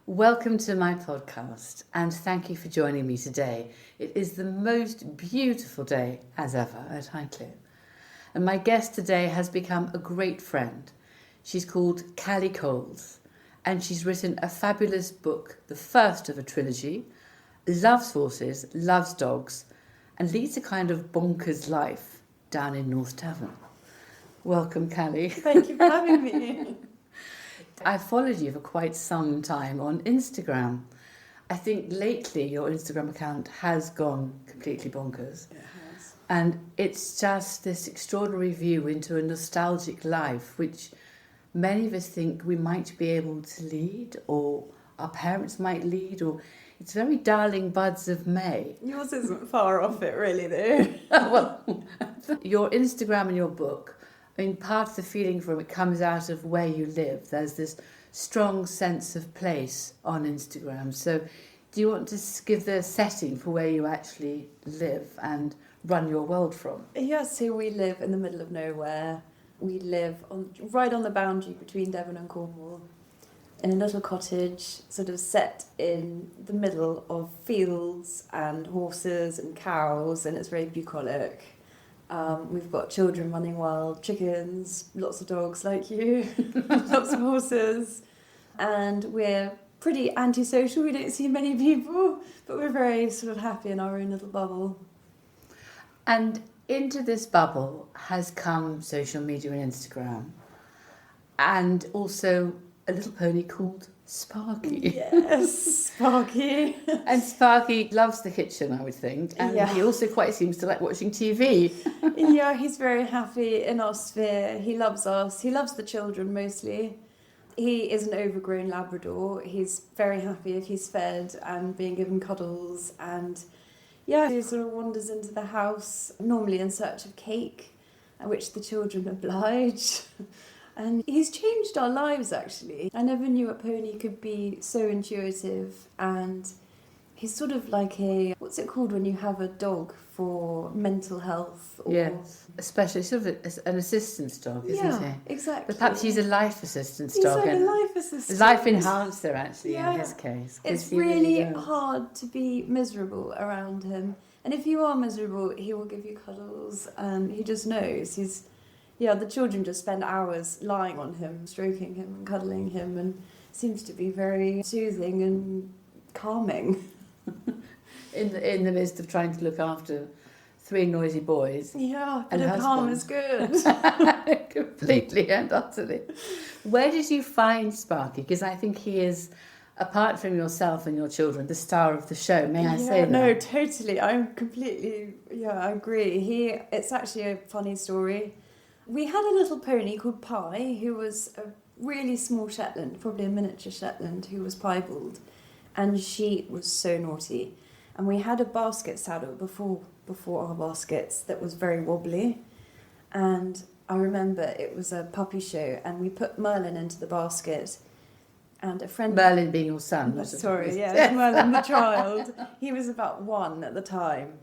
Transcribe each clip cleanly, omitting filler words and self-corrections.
Welcome to my podcast and thank you for joining me today. It is the most beautiful day as ever at Highclere. And my guest today has become a great friend. She's called Callie Coles and she's written a fabulous book, the first of a trilogy, loves horses, loves dogs and leads a kind of bonkers life down in North Devon. Welcome, Callie. Thank you for having me. I've followed you for quite some time on Instagram. I think lately your Instagram account has gone completely bonkers. It has. And it's just this extraordinary view into a nostalgic life, which many of us think we might be able to lead, or our parents might lead, or it's very darling buds of May. Yours isn't far off it, really, though. Well, your Instagram and your book, I mean, part of the feeling from it comes out of where you live. There's this strong sense of place on Instagram. So do you want to give the setting for where you actually live and run your world from? Yes, so we live in the middle of nowhere. We live right on the boundary between Devon and Cornwall, in a little cottage, sort of set in the middle of fields and horses and cows, and it's very bucolic. We've got children running wild, chickens, lots of dogs like you, lots of horses, and we're pretty antisocial. We don't see many people, but we're very sort of happy in our own little bubble. And into this bubble has come social media and Instagram, and also a little pony called Sparky. Yes, Sparky. And Sparky loves the kitchen, I would think, and Yeah. he also quite seems to like watching TV. Yeah, he's very happy in our sphere. He loves us. He loves the children mostly. He is an overgrown Labrador. He's very happy if he's fed and being given cuddles. And yeah, he sort of wanders into the house, normally in search of cake, at which the children oblige. And he's changed our lives, actually. I never knew a pony could be so intuitive, and he's sort of like what's it called when you have a dog for mental health? Or... Yes, especially sort of an assistance dog, isn't he? Yeah, exactly. But perhaps he's a life assistance He's dog. like and a life assistant. life enhancer, actually, Yeah. in his case. 'Cause It's he really does. hard to be miserable around him. And if you are miserable, he will give you cuddles. He just knows. The children just spend hours lying on him, stroking him and cuddling him, and seems to be very soothing and calming. In the midst of trying to look after 3 noisy boys. Yeah, And but a calm husband. is good. Completely and utterly. Where did you find Sparky? Because I think he is, apart from yourself and your children, the star of the show. May I say that? No, totally. I'm completely, I agree. It's actually a funny story. We had a little pony called Pie, who was a really small Shetland, probably a miniature Shetland, who was piebald, and she was so naughty. And we had a basket saddle before our baskets that was very wobbly, and I remember it was a puppy show, and we put Merlin into the basket, and a friend... Merlin being your son. Sorry, yeah, Merlin the child. He was about 1 at the time,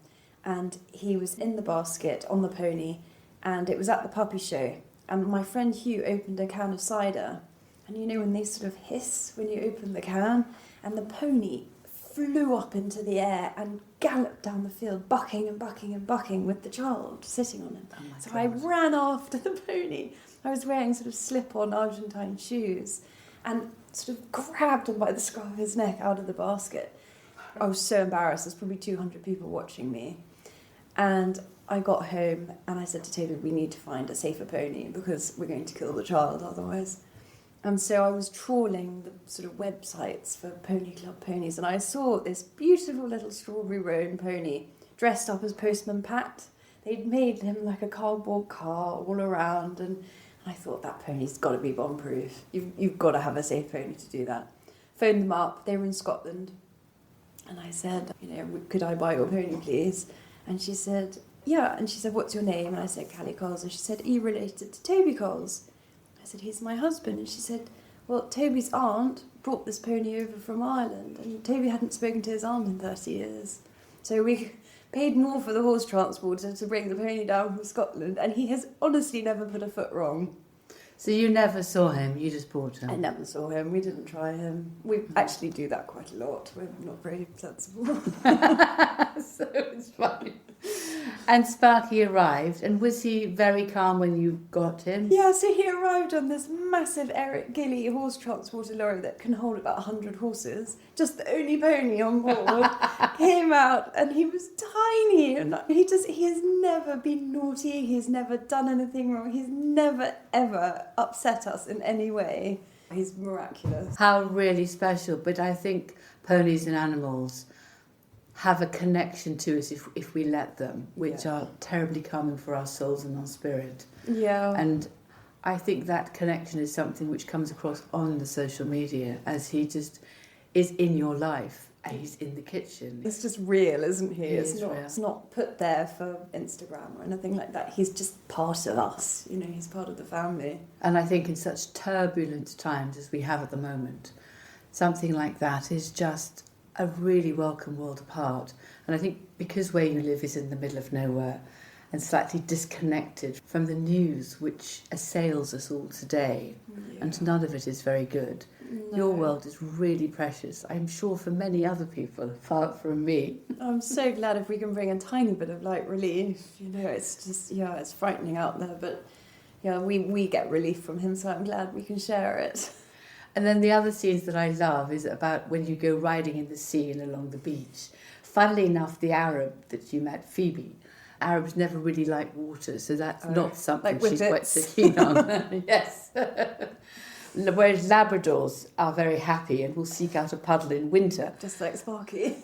and he was in the basket on the pony, and it was at the puppy show, and my friend Hugh opened a can of cider, and you know when they sort of hiss when you open the can, and the pony flew up into the air and galloped down the field, bucking and bucking and bucking with the child sitting on him. Oh my So God. I ran after the pony. I was wearing sort of slip-on Argentine shoes, and sort of grabbed him by the scruff of his neck out of the basket. I was so embarrassed. There's probably 200 people watching me. And I got home and I said to Taylor, we need to find a safer pony because we're going to kill the child otherwise. And so I was trawling the sort of websites for pony club ponies, and I saw this beautiful little strawberry roan pony dressed up as Postman Pat. They'd made him like a cardboard car all around, and I thought that pony's got to be bomb-proof. You've got to have a safe pony to do that. Phoned them up. They were in Scotland. And I said, could I buy your pony, please? And she said, yeah. And she said, what's your name? And I said, Callie Coles. And she said, are you related to Toby Coles? I said, he's my husband. And she said, well, Toby's aunt brought this pony over from Ireland, and Toby hadn't spoken to his aunt in 30 years. So we paid more for the horse transporter to bring the pony down from Scotland, and he has honestly never put a foot wrong. So you never saw him, you just bought him? I never saw him. We didn't try him. We actually do that quite a lot. We're not very sensible. So it's fine. And Sparky arrived, and was he very calm when you got him? Yeah, so he arrived on this massive Eric Gilly horse transporter lorry that can hold about 100 horses. Just the only pony on board. Came out, and he was tiny. And he has never been naughty. He's never done anything wrong. He's never, ever upset us in any way. He's miraculous. How really special. But I think ponies and animals have a connection to us if we let them, which are terribly calming for our souls and our spirit. Yeah. And I think that connection is something which comes across on the social media, as he just is in your life. And he's in the kitchen. It's just real, isn't he? Real. It's not put there for Instagram or anything like that. He's just part of us. You know, he's part of the family. And I think in such turbulent times as we have at the moment, something like that is just a really welcome world apart. And I think because where you live is in the middle of nowhere and slightly disconnected from the news which assails us all today, and none of it is very good. No. Your world is really precious, I'm sure, for many other people apart from me. I'm so glad if we can bring a tiny bit of light relief. You know, it's just, it's frightening out there, but we get relief from him, so I'm glad we can share it. And then the other scenes that I love is about when you go riding in the sea and along the beach. Funnily enough, the Arab that you met, Phoebe, Arabs never really like water, so that's not something like she's quite so keen on. Yes. Whereas Labradors are very happy and will seek out a puddle in winter. Just like Sparky.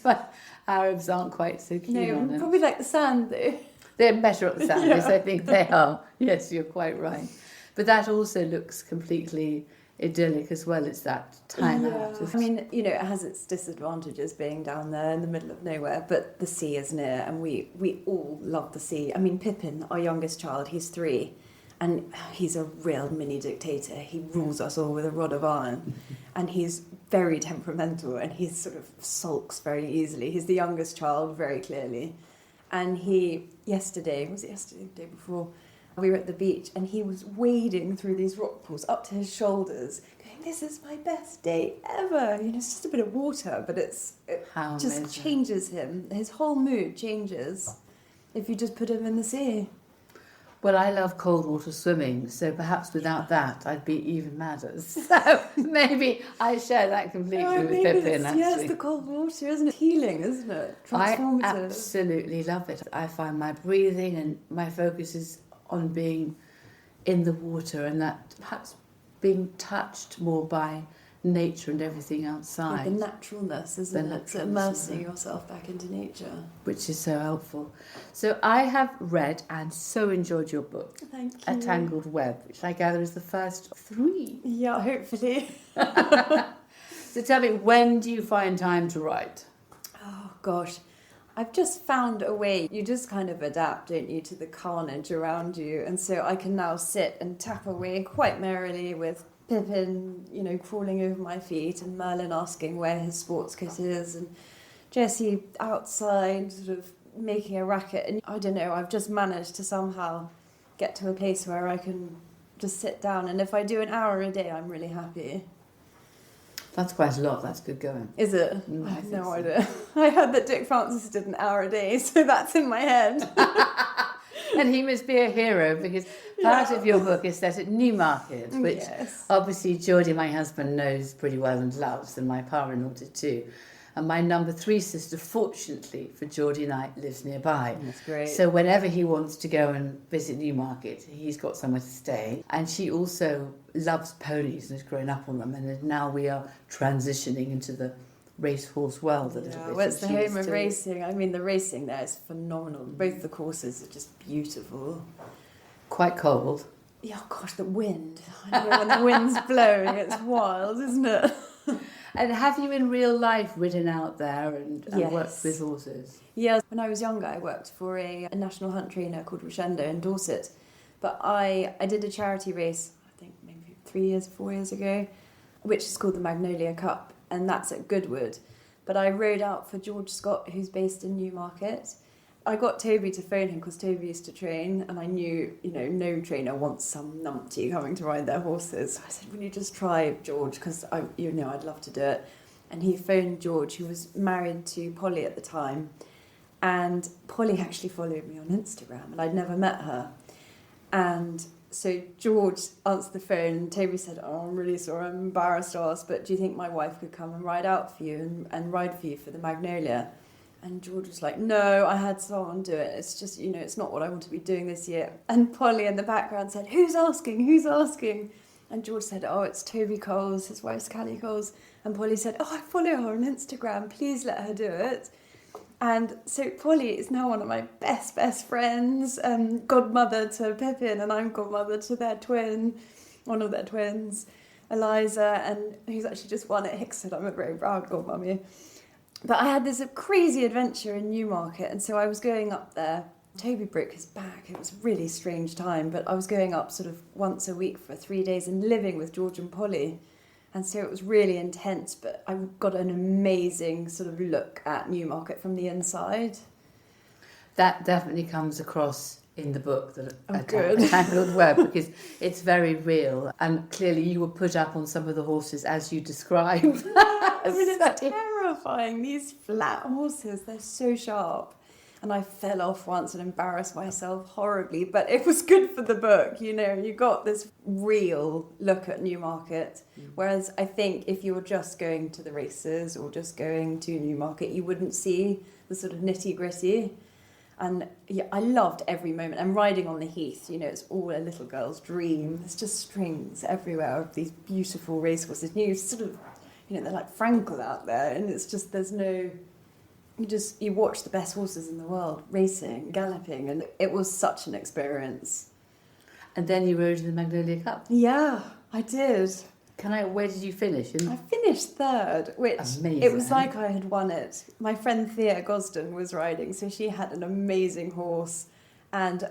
But Arabs aren't quite so keen on it. Probably like the sand, though. They're better at the sand, yes, I think they are. Yes, you're quite right. But that also looks completely idyllic as well. It's that time out. I mean, it has its disadvantages being down there in the middle of nowhere, but the sea is near, and we all love the sea. I mean, Pippin, our youngest child, he's 3, and he's a real mini dictator. He rules us all with a rod of iron, and he's very temperamental, and he sort of sulks very easily. He's the youngest child, very clearly. And the day before, we were at the beach, and he was wading through these rock pools up to his shoulders, going, "This is my best day ever." It's just a bit of water, but it just changes him. His whole mood changes if you just put him in the sea. Well, I love cold water swimming, so perhaps without that I'd be even madder. So maybe I share that completely with Pippin, actually. Yeah, it's the cold water, isn't it? Healing, isn't it? Transformative. I absolutely love it. I find my breathing and my focus is on being in the water, and that perhaps being touched more by nature and everything outside. Like the naturalness, isn't it? So immersing yourself back into nature. Which is so helpful. So I have read and so enjoyed your book. Thank you. A Tangled Web, which I gather is the first 3. Yeah, hopefully. So tell me, when do you find time to write? Oh, gosh. I've just found a way. You just kind of adapt, don't you, to the carnage around you. And so I can now sit and tap away quite merrily with Pippin, crawling over my feet, and Merlin asking where his sports kit is, and Jessie outside sort of making a racket. And I don't know, I've just managed to somehow get to a place where I can just sit down. And if I do an hour a day, I'm really happy. That's quite a lot. That's good going. Is it? I have no idea. I heard that Dick Francis did an hour a day, so that's in my head. And he must be a hero, because part of your book is set at Newmarket, which obviously Geordie, my husband, knows pretty well and loves, and my father-in-law did too. And my number 3 sister, fortunately for Geordie and I, lives nearby. That's great. So whenever he wants to go and visit Newmarket, he's got somewhere to stay. And she also loves ponies and has grown up on them. And now we are transitioning into the racehorse world a little bit. Well, it's the home of racing. I mean, the racing there is phenomenal. Both the courses are just beautiful. Quite cold. Yeah, oh gosh, the wind. I know when the wind's blowing, it's wild, isn't it? And have you in real life ridden out there and worked with horses? Yes. When I was younger, I worked for a national hunt trainer called Rosendo in Dorset. But I did a charity race, I think maybe 4 years ago, which is called the Magnolia Cup, and that's at Goodwood. But I rode out for George Scott, who's based in Newmarket, I got Toby to phone him because Toby used to train, and I knew, no trainer wants some numpty coming to ride their horses. So I said, will you just try George? Because I'd love to do it. And he phoned George, who was married to Polly at the time. And Polly actually followed me on Instagram, and I'd never met her. And so George answered the phone, and Toby said, oh, I'm really sorry, I'm embarrassed to ask, but do you think my wife could come and ride out for you and ride for you for the Magnolia? And George was like, no, I had someone do it. It's just, it's not what I want to be doing this year. And Polly in the background said, who's asking? Who's asking? And George said, oh, it's Toby Coles, his wife's Callie Coles. And Polly said, oh, I follow her on Instagram. Please let her do it. And so Polly is now one of my best friends, godmother to Pippin, and I'm godmother to their twin, one of their twins, Eliza, and who's actually just won at Hickstead. I'm a very proud godmummy. But I had this crazy adventure in Newmarket, and so I was going up there. Toby broke his back. It was a really strange time, but I was going up sort of once a week for 3 days and living with George and Polly. And so it was really intense, but I got an amazing sort of look at Newmarket from the inside. That definitely comes across in the book, the Good. Tangled Web, because it's very real, and clearly you were put up on some of the horses as you described. I mean, it's terrifying. These flat horses, they're so sharp. And I fell off once and embarrassed myself horribly, but it was good for the book, you got this real look at Newmarket. Whereas I think if you were just going to the races or just going to Newmarket, you wouldn't see the sort of nitty gritty. And yeah, I loved every moment. And riding on the heath, it's all a little girl's dream. There's just strings everywhere of these beautiful racehorses. You sort of, they're like Frankel out there, and it's just, there's no... You watch the best horses in the world racing, galloping, and it was such an experience. And then you rode in the Magnolia Cup. Yeah, I did. Where did you finish? I finished third, which Amazing. It was like I had won it. My friend Thea Gosden was riding, so she had an amazing horse, and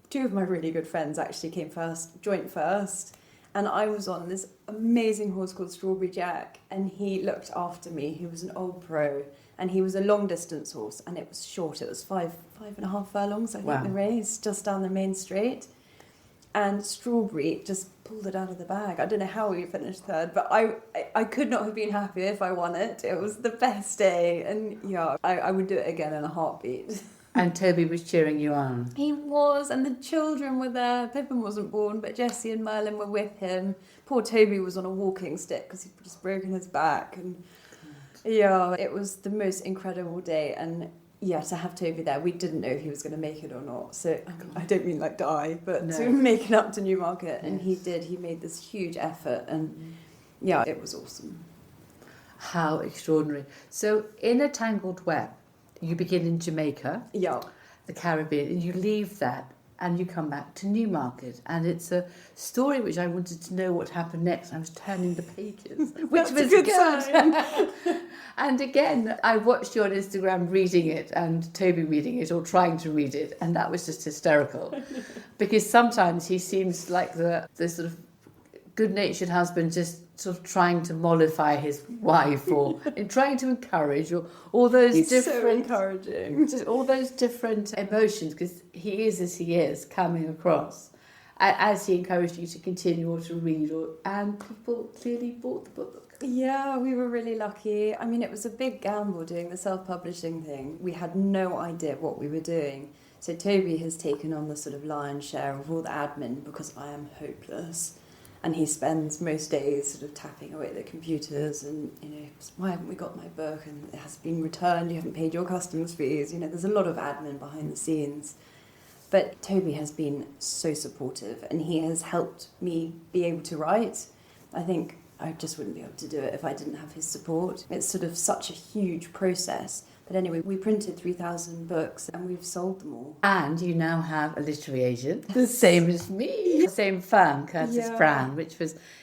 two of my really good friends actually came first, joint first. And I was on this amazing horse called Strawberry Jack, and he looked after me. He was an old pro, and he was a long distance horse, and it was short. It was five and a half furlongs, I think, the race, just down the main straight. And Strawberry just pulled it out of the bag. I don't know how we finished third, but I could not have been happier if I won it. It was the best day, and yeah, I would do it again in a heartbeat. And Toby was cheering you on. He was, and the children were there. Pippin wasn't born, but Jessie and Merlin were with him. Poor Toby was on a walking stick because he'd just broken his back. And yeah, it was the most incredible day. And yeah, to have Toby there, we didn't know if he was going to make it or not. So I don't mean like die, but to make it up to Newmarket. And he did. He made this huge effort. And yeah, it was awesome. How extraordinary. So in A Tangled Web, you begin in Jamaica, the Caribbean, and you leave that and you come back to Newmarket. And it's a story which I wanted to know what happened next. I was turning the pages, which was good. And again, I watched you on Instagram reading it and Toby reading it or trying to read it, and that was just hysterical. Because sometimes he seems like the sort of good-natured husband just sort of trying to mollify his wife or trying to encourage or all those He's different... so encouraging. Just all those different emotions, because he is as he is coming across as he encouraged you to continue or to read, and people clearly bought the book. Yeah, we were really lucky. I mean, it was a big gamble doing the self-publishing thing. We had no idea what we were doing. So Toby has taken on the sort of lion's share of all the admin because I am hopeless. And he spends most days sort of tapping away at the computers and, why haven't we got my book? And it has been returned, you haven't paid your customs fees. There's a lot of admin behind the scenes. But Toby has been so supportive, and he has helped me be able to write. I think I just wouldn't be able to do it if I didn't have his support. It's sort of such a huge process. But anyway, we printed 3,000 books and we've sold them all. And you now have a literary agent, the same as me. Same firm, Curtis Brown,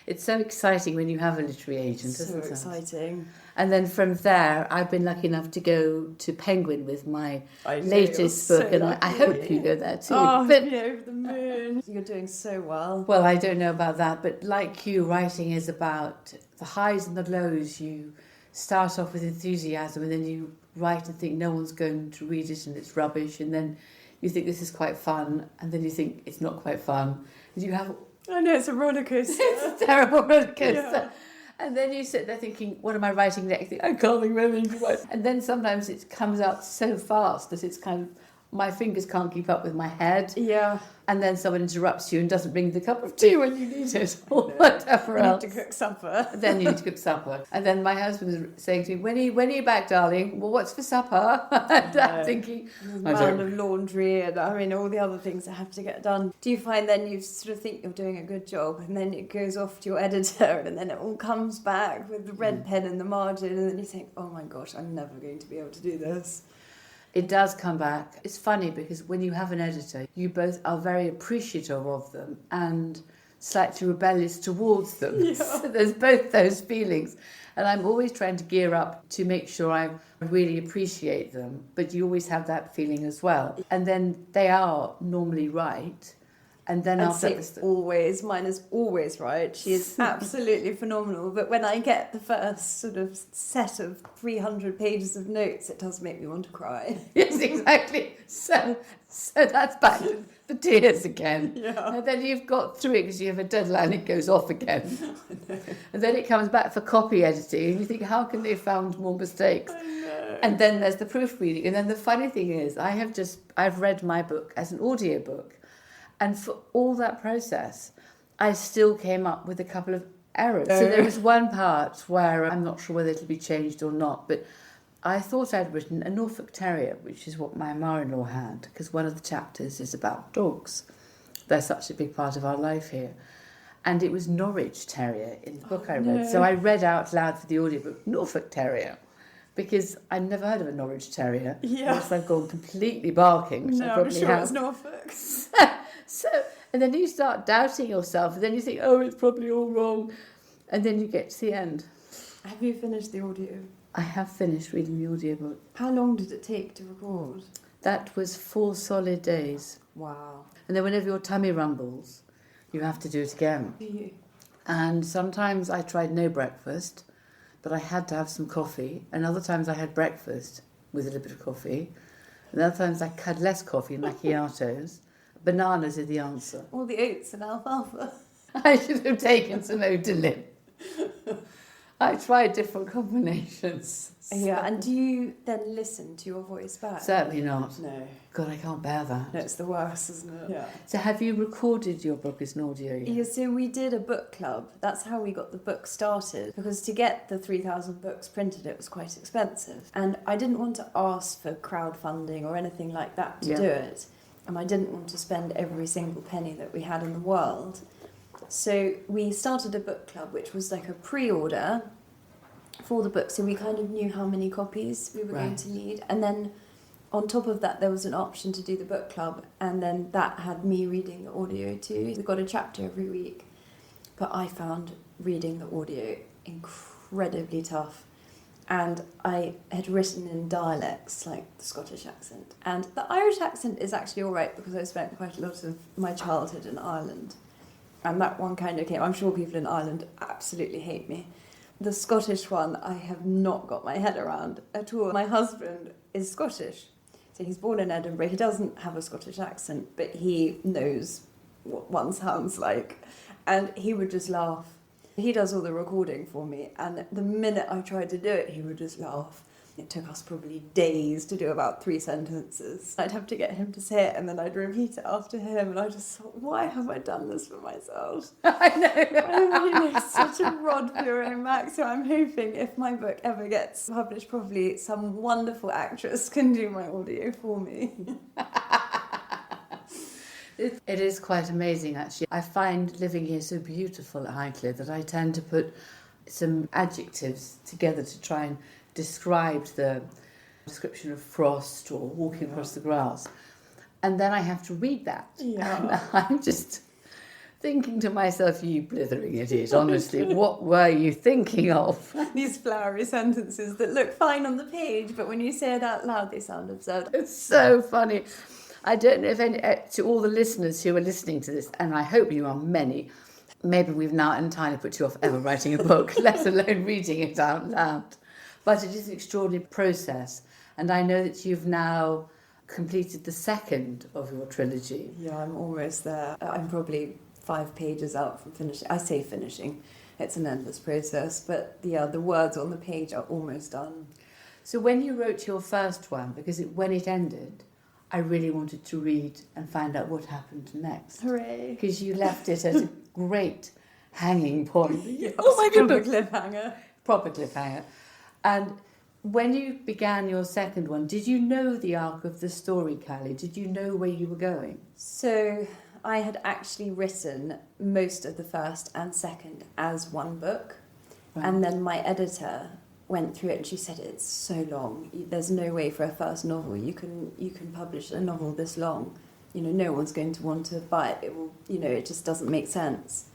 it's so exciting when you have a literary agent, isn't it? So exciting. And then from there, I've been lucky enough to go to Penguin with my latest book, and I hope you go there too. Oh, over the moon. You're doing so well. Well, I don't know about that, but like you, writing is about the highs and the lows you start off with enthusiasm and then you write and think no one's going to read it and it's rubbish, and then you think this is quite fun, and then you think it's not quite fun. And you have... I know, it's a roller coaster. It's a terrible roller coaster. Yeah. And then you sit there thinking, what am I writing next? I can't think of anything to write. And then sometimes it comes out so fast that it's kind of, my fingers can't keep up with my head. Yeah. And then someone interrupts you and doesn't bring the cup of tea when you need it, or whatever else. You need to cook supper. Then you need to cook supper. And then my husband is saying to me, when are you back, darling? Well, what's for supper? And I'm thinking... Mound of laundry and all the other things that have to get done. Do you find then you sort of think you're doing a good job, and then it goes off to your editor, and then it all comes back with the red pen in the margin, and then you think, oh my gosh, I'm never going to be able to do this. It does come back. It's funny because when you have an editor, you both are very appreciative of them and slightly rebellious towards them. Yeah. So there's both those feelings. And I'm always trying to gear up to make sure I really appreciate them. But you always have that feeling as well. And then they are normally right. And then always, mine is always right. She is absolutely phenomenal. But when I get the first sort of set of 300 pages of notes, it does make me want to cry. Yes, exactly. So that's back to the tears again. Yeah. And then you've got through it because you have a deadline, it goes off again. And then it comes back for copy editing and you think, how can they have found more mistakes? I know. And then there's the proofreading. And then the funny thing is, I've read my book as an audiobook. And for all that process, I still came up with a couple of errors. So there was one part where I'm not sure whether it'll be changed or not, but I thought I'd written a Norfolk Terrier, which is what my mother-in-law had, because one of the chapters is about dogs. They're such a big part of our life here. And it was Norwich Terrier in the book I read. No. So I read out loud for the audiobook, Norfolk Terrier, because I'd never heard of a Norwich Terrier. Yeah. Unless I've gone completely barking, which I No, I'm probably sure have. it's Norfolk. So, and then you start doubting yourself, and then you think, oh, it's probably all wrong. And then you get to the end. Have you finished the audio? I have finished reading the audiobook. How long did it take to record? That was 4 solid days. Wow. And then whenever your tummy rumbles, you have to do it again. Do you? And sometimes I tried no breakfast, but I had to have some coffee. And other times I had breakfast with a little bit of coffee. And other times I had less coffee, macchiatos. Bananas are the answer. All the oats and alfalfa. I should have taken some Odilin. I tried different combinations. Yeah, and do you then listen to your voice back? Certainly not. No. God, I can't bear that. No, it's the worst, isn't it? Yeah. So have you recorded your book as an audio yet? Yeah, so we did a book club. That's how we got the book started. Because to get the 3,000 books printed, it was quite expensive. And I didn't want to ask for crowdfunding or anything like that to do it. And I didn't want to spend every single penny that we had in the world. So we started a book club, which was like a pre-order for the book. So we kind of knew how many copies we were going to need. And then on top of that, there was an option to do the book club. And then that had me reading the audio too. We got a chapter every week. But I found reading the audio incredibly tough. And I had written in dialects, like the Scottish accent. And the Irish accent is actually all right because I spent quite a lot of my childhood in Ireland. And that one kind of came. I'm sure people in Ireland absolutely hate me. The Scottish one, I have not got my head around at all. My husband is Scottish. So he's born in Edinburgh. He doesn't have a Scottish accent, but he knows what one sounds like. And he would just laugh. He does all the recording for me, and the minute I tried to do it, he would just laugh. It took us probably days to do about 3 sentences. I'd have to get him to say it, and then I'd repeat it after him, and I just thought, why have I done this for myself? I know. It's such a rod for your own back, so I'm hoping if my book ever gets published, probably some wonderful actress can do my audio for me. It is quite amazing, actually. I find living here so beautiful at Highclere that I tend to put some adjectives together to try and describe the description of frost or walking across the grass. And then I have to read that. Yeah. And I'm just thinking to myself, you blithering idiot, honestly, what were you thinking of? These flowery sentences that look fine on the page, but when you say it out loud, they sound absurd. It's so funny. I don't know if any, to all the listeners who are listening to this, and I hope you are many, maybe we've now entirely put you off ever writing a book, let alone reading it out loud. But it is an extraordinary process. And I know that you've now completed the second of your trilogy. Yeah, I'm almost there. I'm probably 5 pages out from finishing. I say finishing. It's an endless process. But yeah, the words on the page are almost done. So when you wrote your first one, because when it ended, I really wanted to read and find out what happened next. Hooray. Because you left it at a great hanging point. Yes, Oh my goodness. cliffhanger. Proper cliffhanger. And when you began your second one, did you know the arc of the story, Callie? Did you know where you were going? So I had actually written most of the first and second as one book. Right. And then my editor went through it and she said, it's so long. There's no way for a first novel you can publish a novel this long. No one's going to want to buy it. It will, it just doesn't make sense.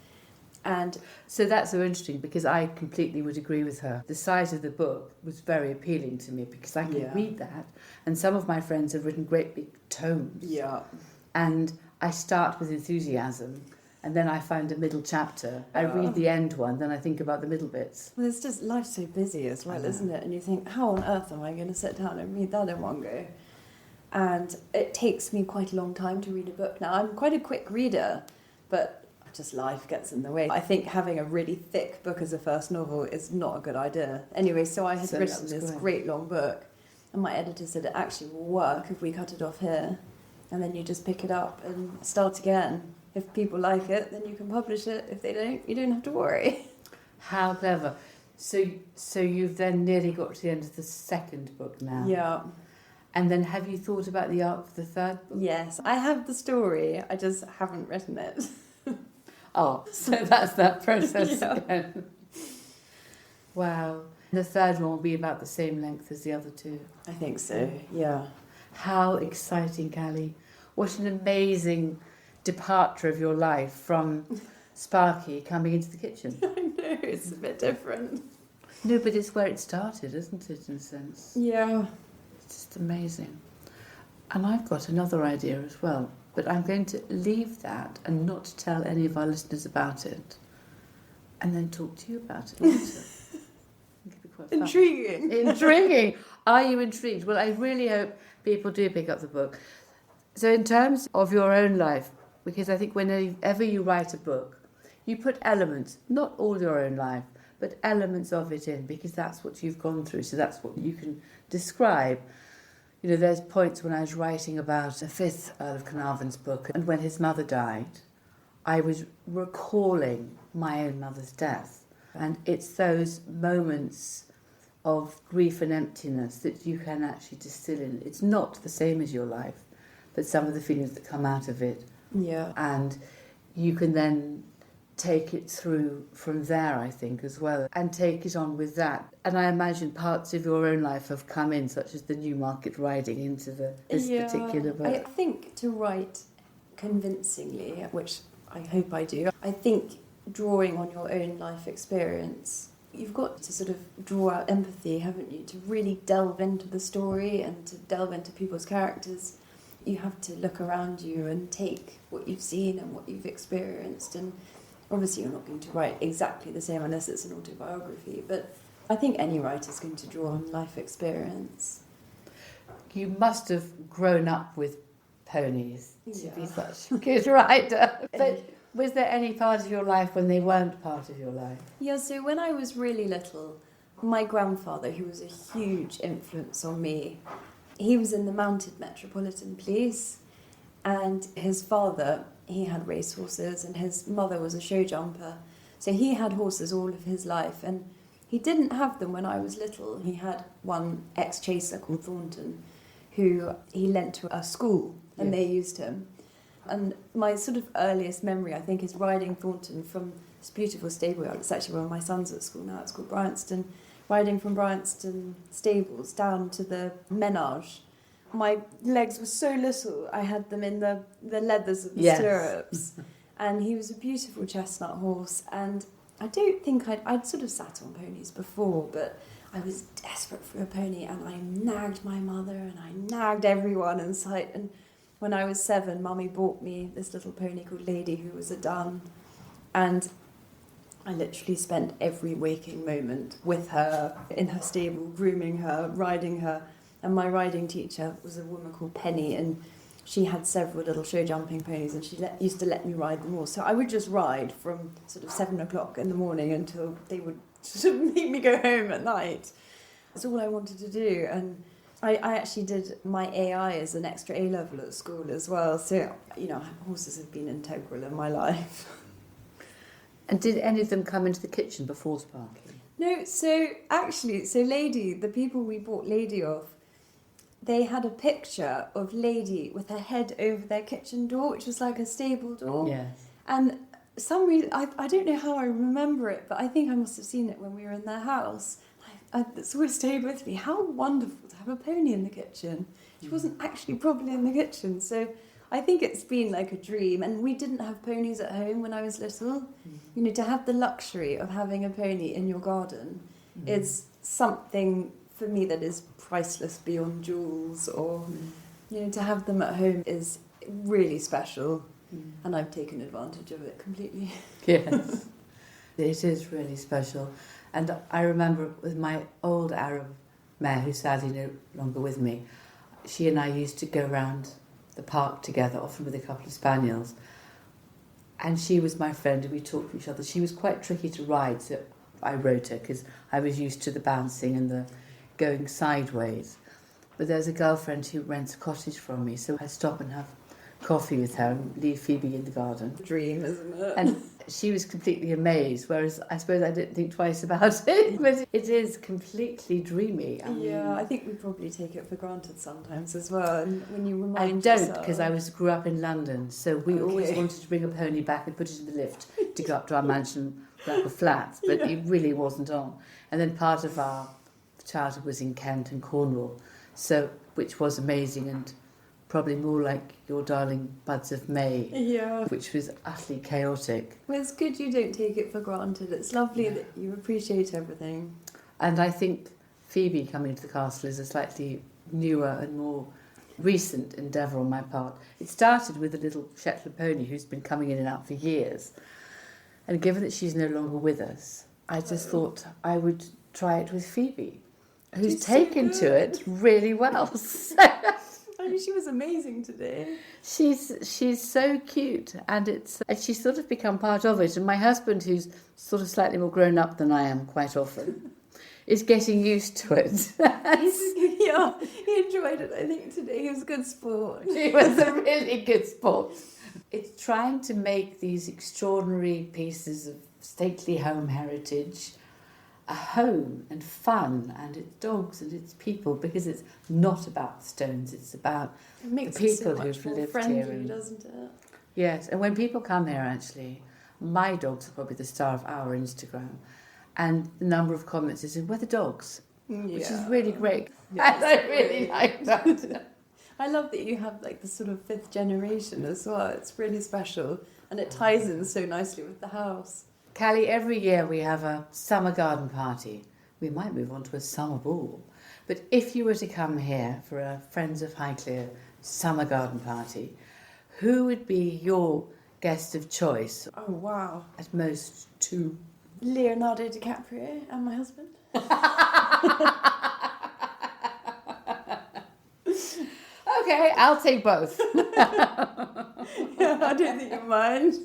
And so that's so interesting, because I completely would agree with her. The size of the book was very appealing to me because I could read that, and some of my friends have written great big tomes. Yeah. And I start with enthusiasm, and then I find a middle chapter. I read the end one, then I think about the middle bits. Well, it's just, life's so busy as well, isn't it? And you think, how on earth am I going to sit down and read that in one go? And it takes me quite a long time to read a book now. I'm quite a quick reader, but just life gets in the way. I think having a really thick book as a first novel is not a good idea. Anyway, so I had written this great long book, and my editor said it actually will work if we cut it off here, and then you just pick it up and start again. If people like it, then you can publish it. If they don't, you don't have to worry. How clever. So you've then nearly got to the end of the second book now. Yeah. And then have you thought about the arc of the third book? Yes, I have the story. I just haven't written it. Oh, so that's that process again. Wow. The third one will be about the same length as the other two. I think so, yeah. How exciting, Callie. What an amazing departure of your life from Sparky coming into the kitchen. I know, it's a bit different. No, but it's where it started, isn't it, in a sense? Yeah. It's just amazing. And I've got another idea as well, but I'm going to leave that and not tell any of our listeners about it, and then talk to you about it later. It'll be quite fun. Intriguing. Intriguing. Are you intrigued? Well, I really hope people do pick up the book. So in terms of your own life, because I think whenever you write a book, you put elements, not all your own life, but elements of it in, because that's what you've gone through, so that's what you can describe. There's points when I was writing about the 5th Earl of Carnarvon's book, and when his mother died, I was recalling my own mother's death. And it's those moments of grief and emptiness that you can actually distill in. It's not the same as your life, but some of the feelings that come out of it. Yeah. And you can then take it through from there, I think, as well, and take it on with that. And I imagine parts of your own life have come in, such as the Newmarket riding into this particular book. I think to write convincingly, which I hope I do, I think drawing on your own life experience, you've got to sort of draw out empathy, haven't you, to really delve into the story and to delve into people's characters. You have to look around you and take what you've seen and what you've experienced, and obviously you're not going to write exactly the same unless it's an autobiography, but I think any writer's going to draw on life experience. You must have grown up with ponies to be such a good writer. But was there any part of your life when they weren't part of your life? Yeah, so when I was really little, my grandfather, who was a huge influence on me, he was in the Mounted Metropolitan Police, and his father, he had racehorses, and his mother was a show jumper. So he had horses all of his life, and he didn't have them when I was little. He had one ex-chaser called Thornton, who he lent to a school, and they used him. And my sort of earliest memory, I think, is riding Thornton from this beautiful stable yard. It's actually where my son's at school now. It's called Bryanston. Riding from Bryanston stables down to the menage. My legs were so little, I had them in the leathers of the stirrups. And he was a beautiful chestnut horse. And I don't think I'd sort of sat on ponies before, but I was desperate for a pony, and I nagged my mother and I nagged everyone in sight. And when I was 7, Mummy bought me this little pony called Lady, who was a dun. And I literally spent every waking moment with her, in her stable, grooming her, riding her. And my riding teacher was a woman called Penny, and she had several little show jumping ponies, and she used to let me ride them all. So I would just ride from sort of 7 o'clock in the morning until they would sort of make me go home at night. That's all I wanted to do. And I actually did my AI as an extra A-level at school as well. So, horses have been integral in my life. And did any of them come into the kitchen before Sparky? No, so Lady, the people we bought Lady off, they had a picture of Lady with her head over their kitchen door, which was like a stable door. Yes. And some reason, I don't know how I remember it, but I think I must have seen it when we were in their house. It's always stayed with me. How wonderful to have a pony in the kitchen. She wasn't actually probably in the kitchen, so I think it's been like a dream. And we didn't have ponies at home when I was little. To have the luxury of having a pony in your garden is something for me that is priceless beyond jewels, or to have them at home is really special, and I've taken advantage of it completely. Yes, it is really special. And I remember with my old Arab mare, who's sadly no longer with me, she and I used to go around the park together, often with a couple of spaniels, and she was my friend and we talked to each other. She was quite tricky to ride, so I rode her because I was used to the bouncing and the going sideways. But there's a girlfriend who rents a cottage from me, so I stop and have coffee with her and leave Phoebe in the garden. Dream, isn't it? And she was completely amazed, whereas I suppose I didn't think twice about it, but it is completely dreamy. I think we probably take it for granted sometimes as well. And when you remind I don't, yourself... because I grew up in London, so we always wanted to bring a pony back and put it in the lift to go up to our mansion block of flats, but it really wasn't on. And then part of our childhood was in Kent and Cornwall, so which was amazing and probably more like your darling Buds of May, which was utterly chaotic. Well, it's good you don't take it for granted. It's lovely that you appreciate everything. And I think Phoebe coming to the castle is a slightly newer and more recent endeavour on my part. It started with a little Shetland pony who's been coming in and out for years. And given that she's no longer with us, I just thought I would try it with Phoebe, who's taken to it really well. I mean, she was amazing today. She's so cute, and she's sort of become part of it. And my husband, who's sort of slightly more grown up than I am quite often, is getting used to it. He enjoyed it, I think, today. He was a good sport. He was a really good sport. It's trying to make these extraordinary pieces of stately home heritage a home and fun, and it's dogs and it's people, because it's not about stones, it's about the people who've lived friendly, here. Doesn't it? Yes, and when people come here, actually, my dogs are probably the star of our Instagram, and the number of comments is in, "Where the dogs?" which is really great. Yes, and I really like that. I love that you have like the sort of 5th generation as well. It's really special, and it ties in so nicely with the house. Callie, every year we have a summer garden party. We might move on to a summer ball. But if you were to come here for a Friends of Highclere summer garden party, who would be your guest of choice? Oh, wow. At most 2. Leonardo DiCaprio and my husband. Okay, I'll take both. I don't think you mind.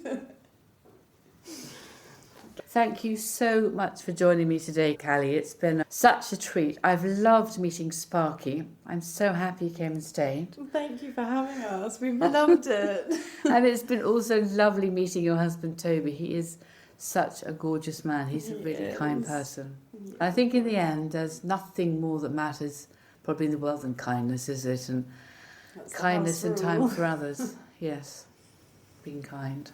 Thank you so much for joining me today, Callie. It's been such a treat. I've loved meeting Sparky. I'm so happy he came and stayed. Thank you for having us. We've loved it. And it's been also lovely meeting your husband, Toby. He is such a gorgeous man. He's a really kind person. Yes. I think in the end, there's nothing more that matters probably in the world than kindness, is it? And That's kindness and time for others. Yes, being kind.